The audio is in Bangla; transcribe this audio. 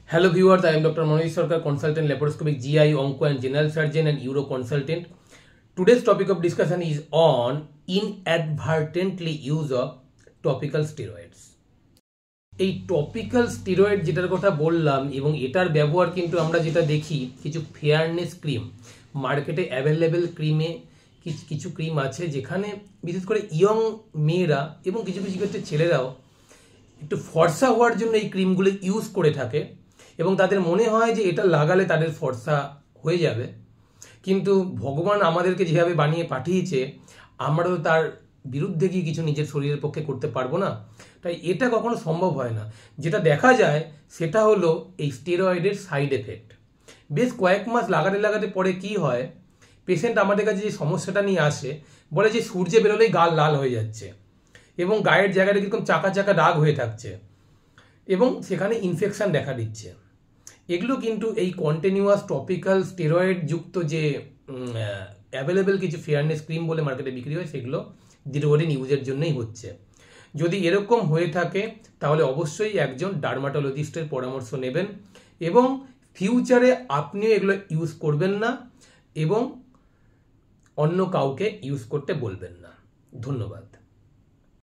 Hello viewers, I am Dr. Manoj Sarkar, consultant laparoscopic GI, onco and general surgeon and uro consultant. Today's topic of discussion is on inadvertently use of topical steroids. এই টপিক্যাল স্টেরয়েড যেটার কথা বললাম এবং এটার ব্যবহার কিন্তু আমরা যেটা দেখি কিছু ফেয়ারনেস ক্রিম মার্কেটে অ্যাভেলেবেল ক্রিমে কিছু ক্রিম আছে যেখানে বিশেষ করে ইয়ং মেয়েরা এবং কিছু কিছু ক্ষেত্রে ছেলেরাও একটু ফর্সা হওয়ার জন্য এই ক্রিমগুলো ইউজ করে থাকে এবং তাদের মনে হয় যে এটা লাগালে তাদের ফর্সা হয়ে যাবে, কিন্তু ভগবান আমাদেরকে যেভাবে বানিয়ে পাঠিয়েছে আমরা তো তার বিরুদ্ধে গিয়ে কিছু নিজের শরীরের পক্ষে করতে পারবো না, তাই এটা কখনো সম্ভব হয় না। যেটা দেখা যায় সেটা হলো এই স্টেরয়েডের সাইড এফেক্ট। বেশ কয়েক মাস লাগাতে লাগাতে পরে কি হয়, পেশেন্ট আমাদের কাছে যে সমস্যাটা নিয়ে আসে বলে যে সূর্যে বেরোলেই গাল লাল হয়ে যাচ্ছে এবং গায়ের জায়গাটা কিরকম চাকা চাকা দাগ হয়ে থাকছে এবং সেখানে ইনফেকশন দেখা দিচ্ছে। এগুলো কিন্তু এই কন্টিনিউয়াস টপিক্যাল স্টেরয়েড যুক্ত যে অ্যাভেলেবেল কিছু ফেয়ারনেস ক্রিম বলে মার্কেটে বিক্রি হয় সেগুলো দীর্ঘদিন ইউজের জন্যই হচ্ছে। যদি এরকম হয়ে থাকে তাহলে অবশ্যই একজন ডার্মাটোলজিস্টের পরামর্শ নেবেন এবং ফিউচারে আপনিও এগুলো ইউজ করবেন না এবং অন্য কাউকে ইউজ করতে বলবেন না। ধন্যবাদ।